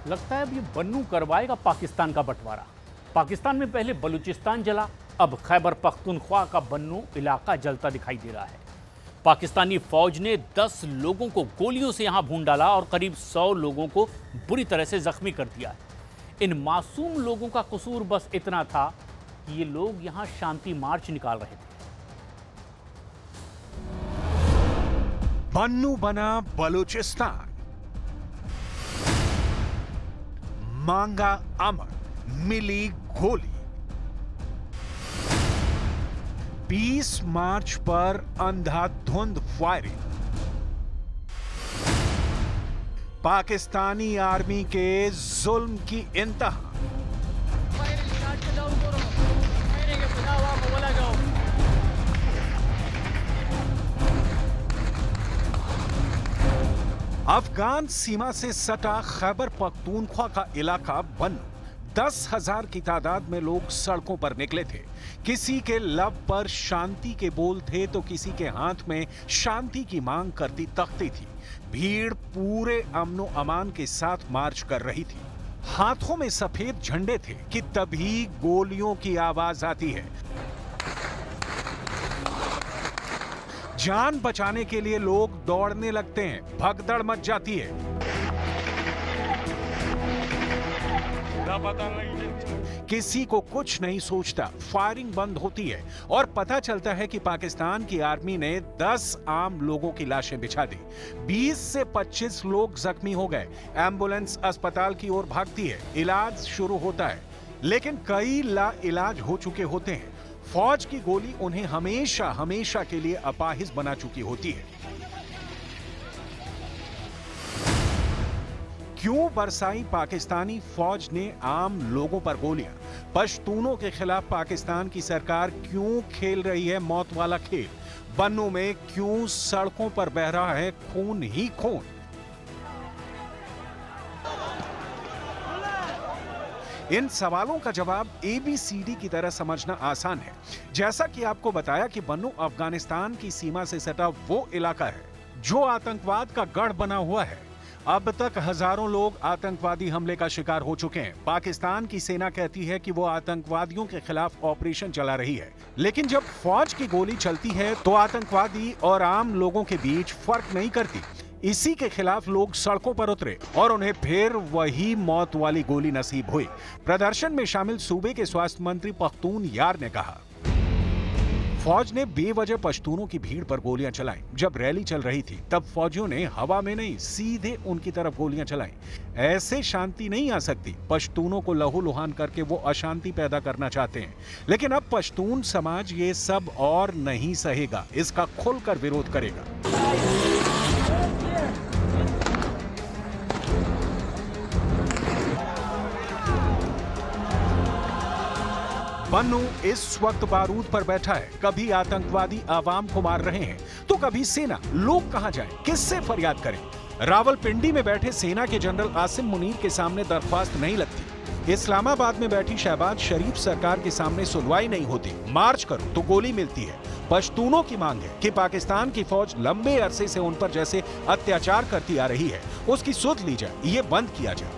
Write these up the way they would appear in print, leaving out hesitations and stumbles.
लगता है अब ये बन्नू करवाएगा पाकिस्तान का बंटवारा। पाकिस्तान में पहले बलूचिस्तान जला, अब खैबर पख्तूनख्वा का बन्नू इलाका जलता दिखाई दे रहा है। पाकिस्तानी फौज ने 10 लोगों को गोलियों से यहां भून डाला और करीब 100 लोगों को बुरी तरह से जख्मी कर दिया है। इन मासूम लोगों का कसूर बस इतना था कि ये लोग यहां शांति मार्च निकाल रहे थे। बन्नू बना बलूचिस्तान, मांगा अमन, मिली गोली। 20 मार्च पर अंधाधुंध फायरिंग। पाकिस्तानी आर्मी के जुल्म की इंतहा। अफगान सीमा से सटा खैबर पख्तूनख्वा का इलाका बन्नू। 10,000 की तादाद में लोग सड़कों पर निकले थे। किसी के लब पर शांति के बोल थे तो किसी के हाथ में शांति की मांग करती तख्ती थी। भीड़ पूरे अमनो अमान के साथ मार्च कर रही थी। हाथों में सफेद झंडे थे कि तभी गोलियों की आवाज आती है। जान बचाने के लिए लोग दौड़ने लगते हैं, भगदड़ मच जाती है। किसी को कुछ नहीं सोचता, फायरिंग बंद होती है और पता चलता है कि पाकिस्तान की आर्मी ने 10 आम लोगों की लाशें बिछा दी। 20 से 25 लोग जख्मी हो गए। एम्बुलेंस अस्पताल की ओर भागती है, इलाज शुरू होता है, लेकिन कई लाइलाज हो चुके होते हैं। फौज की गोली उन्हें हमेशा हमेशा के लिए अपाहिज बना चुकी होती है। क्यों बरसाई पाकिस्तानी फौज ने आम लोगों पर गोलियां? पश्तूनों के खिलाफ पाकिस्तान की सरकार क्यों खेल रही है मौत वाला खेल? बन्नू में क्यों सड़कों पर बह रहा है खून ही खून? इन सवालों का जवाब ABCD की तरह समझना आसान है। जैसा कि आपको बताया कि बन्नू अफगानिस्तान की सीमा से सटा वो इलाका है जो आतंकवाद का गढ़ बना हुआ है। अब तक हजारों लोग आतंकवादी हमले का शिकार हो चुके हैं। पाकिस्तान की सेना कहती है कि वो आतंकवादियों के खिलाफ ऑपरेशन चला रही है, लेकिन जब फौज की गोली चलती है तो आतंकवादी और आम लोगों के बीच फर्क नहीं करती। इसी के खिलाफ लोग सड़कों पर उतरे और उन्हें फिर वही मौत वाली गोली नसीब हुई। प्रदर्शन में शामिल सूबे के स्वास्थ्य मंत्री पख्तून यार ने कहा, फौज ने बेवजह पश्तूनों की भीड़ पर गोलियां चलाईं। जब रैली चल रही थी तब फौजियों ने हवा में नहीं, सीधे उनकी तरफ गोलियां चलाईं। ऐसे शांति नहीं आ सकती। पश्तूनों को लहूलुहान करके वो अशांति पैदा करना चाहते हैं, लेकिन अब पश्तून समाज ये सब और नहीं सहेगा, इसका खुलकर विरोध करेगा। बन्नू इस वक्त बारूद पर बैठा है। कभी आतंकवादी आवाम को मार रहे हैं तो कभी सेना। लोग कहां जाएं, किससे फरियाद करें? रावलपिंडी में बैठे सेना के जनरल आसिम मुनीर के सामने दरख्वास्त नहीं लगती। इस्लामाबाद में बैठी शहबाज शरीफ सरकार के सामने सुनवाई नहीं होती। मार्च करो तो गोली मिलती है। पश्तूनों की मांग है कि पाकिस्तान की फौज लंबे अरसे से उन पर जैसे अत्याचार करती आ रही है उसकी सुध ली जाए, ये बंद किया जाए।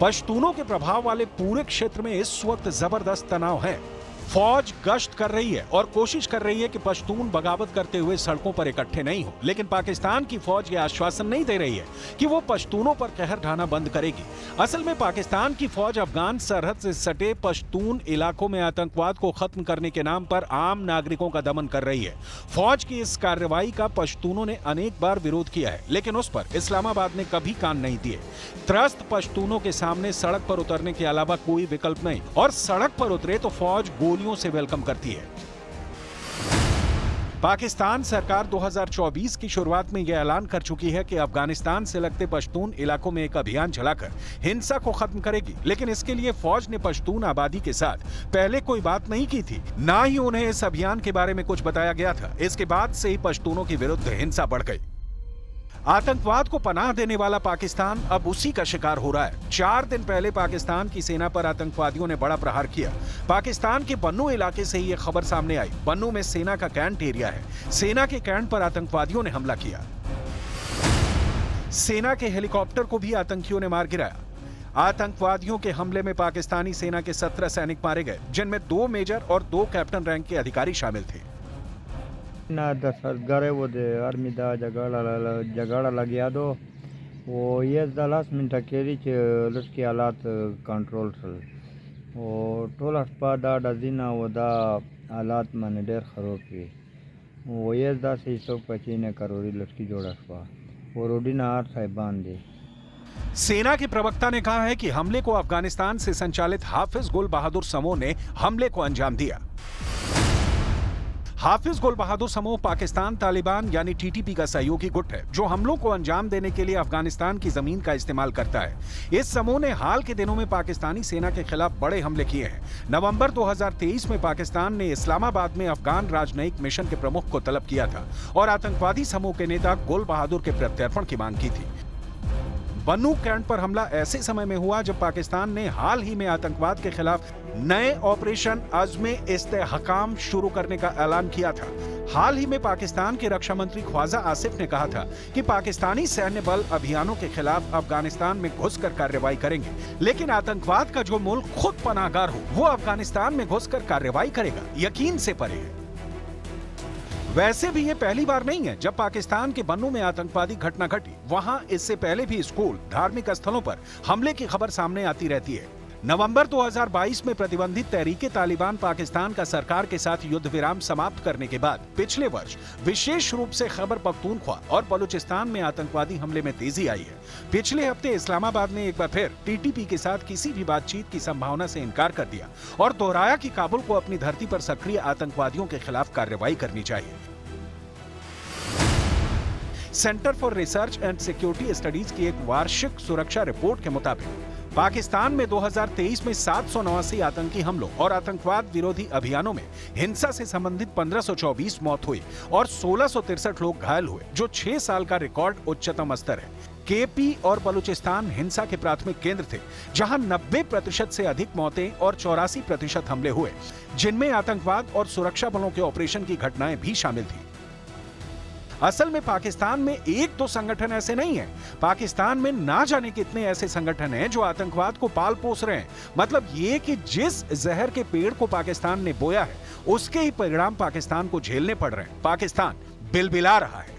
पश्तूनों के प्रभाव वाले पूरे क्षेत्र में इस वक्त जबरदस्त तनाव है। फौज गश्त कर रही है और कोशिश कर रही है कि पश्तून बगावत करते हुए सड़कों पर इकट्ठे नहीं हो, लेकिन पाकिस्तान की फौज ये आश्वासन नहीं दे रही है कि वो पश्तूनों पर कहर ढाना बंद करेगी। असल में पाकिस्तान की फौज अफगान सरहद से सटे पश्तून इलाकों में आतंकवाद को खत्म करने के नाम पर आम नागरिकों का दमन कर रही है। फौज की इस कार्रवाई का पश्तूनों ने अनेक बार विरोध किया है, लेकिन उस पर इस्लामाबाद ने कभी कान नहीं दिए। त्रस्त पश्तूनों के सामने सड़क पर उतरने के अलावा कोई विकल्प नहीं, और सड़क पर उतरे तो फौज गोलियों से वेलकम करती है। पाकिस्तान सरकार 2024 की शुरुआत में यह ऐलान कर चुकी है कि अफगानिस्तान से लगते पश्तून इलाकों में एक अभियान चलाकर हिंसा को खत्म करेगी, लेकिन इसके लिए फौज ने पश्तून आबादी के साथ पहले कोई बात नहीं की थी, ना ही उन्हें इस अभियान के बारे में कुछ बताया गया था। इसके बाद से ही पश्तूनों के विरुद्ध हिंसा बढ़ गई। आतंकवाद को पनाह देने वाला पाकिस्तान अब उसी का शिकार हो रहा है। 4 दिन पहले पाकिस्तान की सेना पर आतंकवादियों ने बड़ा प्रहार किया। पाकिस्तान के बन्नू इलाके से यह खबर सामने आई। बन्नू में सेना का कैंट एरिया है। सेना के कैंट पर आतंकवादियों ने हमला किया। सेना के हेलीकॉप्टर को भी आतंकियों ने मार गिराया। आतंकवादियों के हमले में पाकिस्तानी सेना के 17 सैनिक मारे गए, जिनमें 2 मेजर और 2 कैप्टन रैंक के अधिकारी शामिल थे। ना दसगरे वो दे आर्मी दा जगाड़ा लगिया दो वो ये 10 मिनट केरी चे लुस्की हालात कंट्रोल सल वो टोल अस्पा दा डजीना वो दा हालात माने डेर खराब की वो ये दा से तो पचीने करोड़ी लुस्की जोड़ अस्पा वो रोडीना 8 साहिबान दे। सेना के प्रवक्ता ने कहा है कि हमले को अफगानिस्तान से संचालित हाफिज गुल बहादुर समूह ने हमले को अंजाम दिया। हाफिज गुल बहादुर समूह पाकिस्तान तालिबान यानी टीटीपी का सहयोगी गुट है, जो हमलों को अंजाम देने के लिए अफगानिस्तान की जमीन का इस्तेमाल करता है। इस समूह ने हाल के दिनों में पाकिस्तानी सेना के खिलाफ बड़े हमले किए हैं। नवंबर 2023 में पाकिस्तान ने इस्लामाबाद में अफगान राजनयिक मिशन के प्रमुख को तलब किया था और आतंकवादी समूह के नेता गुल बहादुर के प्रत्यर्पण की मांग की थी। बन्नू कैंट पर हमला ऐसे समय में हुआ जब पाकिस्तान ने हाल ही में आतंकवाद के खिलाफ नए ऑपरेशन अज़्म-ए-इस्तेहकाम शुरू करने का ऐलान किया था। हाल ही में पाकिस्तान के रक्षा मंत्री ख्वाजा आसिफ ने कहा था कि पाकिस्तानी सैन्य बल अभियानों के खिलाफ अफगानिस्तान में घुसकर कार्रवाई करेंगे, लेकिन आतंकवाद का जो मुल्क खुद पनाहगार हो वो अफगानिस्तान में घुसकर कार्रवाई करेगा, यकीन से परे है। वैसे भी ये पहली बार नहीं है जब पाकिस्तान के बन्नू में आतंकवादी घटना घटी। वहां इससे पहले भी स्कूल, धार्मिक स्थलों पर हमले की खबर सामने आती रहती है। नवंबर 2022 में प्रतिबंधित तहरीके तालिबान पाकिस्तान का सरकार के साथ युद्ध विराम समाप्त करने के बाद पिछले वर्ष विशेष रूप से खैबर पख्तूनख्वा और बलूचिस्तान में आतंकवादी हमले में तेजी आई है। पिछले हफ्ते इस्लामाबाद ने एक बार फिर टीटीपी के साथ किसी भी बातचीत की संभावना से इनकार कर दिया और दोहराया कि काबुल को अपनी धरती पर सक्रिय आतंकवादियों के खिलाफ कार्रवाई करनी चाहिए। Centre for research and security studies की एक वार्षिक सुरक्षा रिपोर्ट के मुताबिक पाकिस्तान में 2023 में 789 आतंकी हमलों और आतंकवाद विरोधी अभियानों में हिंसा से संबंधित 1524 मौत हुई और 1663 लोग घायल हुए, जो 6 साल का रिकॉर्ड उच्चतम स्तर है। केपी और बलूचिस्तान हिंसा के प्राथमिक केंद्र थे, जहां 90% से अधिक मौतें और 84% हमले हुए, जिनमें आतंकवाद और सुरक्षा बलों के ऑपरेशन की घटनाएं भी शामिल थी। असल में पाकिस्तान में 1-2 संगठन ऐसे नहीं हैं। पाकिस्तान में ना जाने कितने ऐसे संगठन हैं जो आतंकवाद को पाल पोस रहे हैं। मतलब ये कि जिस जहर के पेड़ को पाकिस्तान ने बोया है, उसके ही परिणाम पाकिस्तान को झेलने पड़ रहे हैं। पाकिस्तान बिलबिला रहा है।